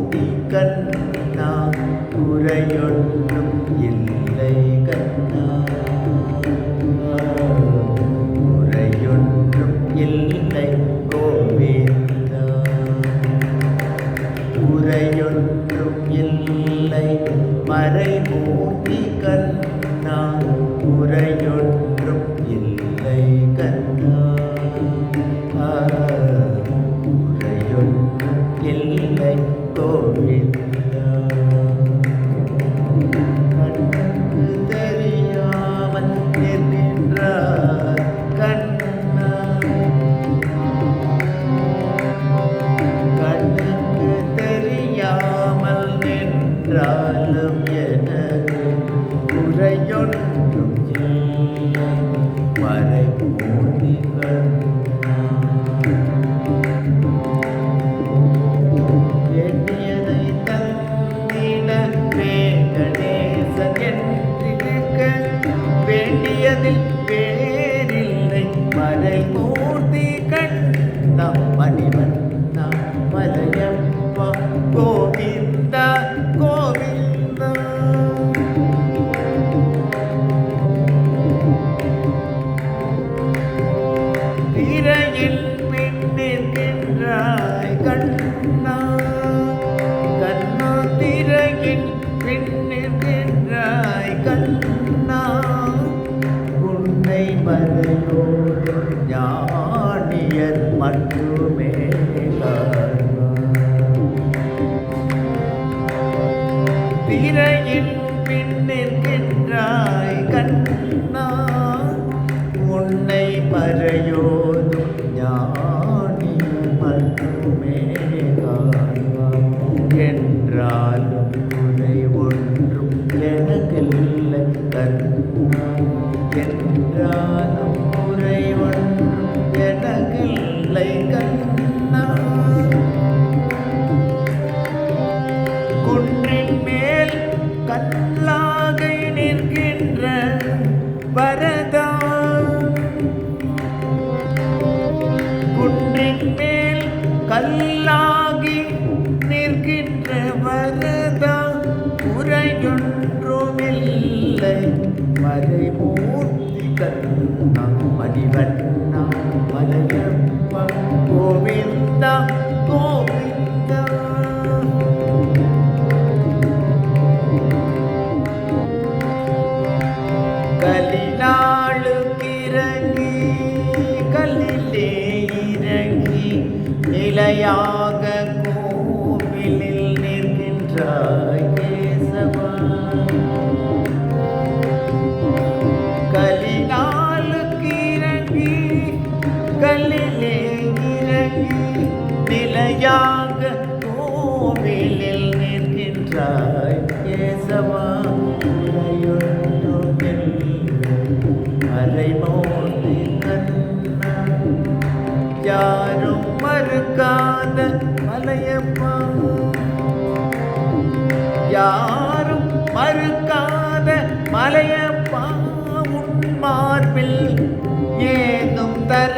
மறைமூர்த்தி கண்ணா குறையொன்றும் இல்லை கண்ணா குறையொன்றும் இல்லை கோவிந்தா குறையொன்றும் இல்லை மறைமூர்த்தி கண்ணா குறையொன்றும் இல்லை கண்ணா குறையொன்றும் இல்லை கோவிந்தா கண்ணுக்கு தெரியாமல் நின்றார் கண்ணா கண்ணுக்கு தெரியாமல் நின்றாலும் எனக்கு குறையொன்றும் இல்லை மறைமூர்த்தி கண்ணா எண்ணியதை தந்திட வேங்கடேசன் என்றிருக்க வேண்டியதில் வேறில்லை மறைமூர்த்தி கண்ணா மணிவண்ணா மலையப்பா கோவிந்தா கோவிந்தா திரையில் பின்னிருக்கின்றாய் கண்ணா கண்ணா திரையில் பின்னிருக்கின்றாய் கண்ணா உன்னை மறையோடு ஞானியர் மட்டுமே திரையில் பின்னிருக்கின்றாய் கண்ணா உன்னை மறையோதும் ஞானி மட்டுமே என்றாலும் குறை ஒன்றும் எனக்கில்லை கண்ணா என்றாலும் குறை ஒன்றும் எனக்கில்லை கண்ணா குன்றின் மேல் கல்லாகை நிற்கின்ற வரதா குன்றின் மேல் கல்லாகி நிற்கின்ற வரதா குறையொன்றுமில்லை மறைமூர்த்தி கண்ணா மணிவண்ணா மலையப்பா கோவிந்தா கோவிந்தா கலினாளுக்கிறங்கி கல்லிலே இறங்கி நிலையாக கோவிலில் நிற்கின்றாய் கேசவா கலினாளுக்கிறங்கி கல்லிலே இறங்கி நிலையாக கோவிலில் நிற்கின்றாய் கேசவா மறைமூர்த்தி கண்ணா யாரும் மறுக்காத மலையப்பா யாரும் மறுக்காத மலையப்பா உன் மார்பில் ஏதும் தர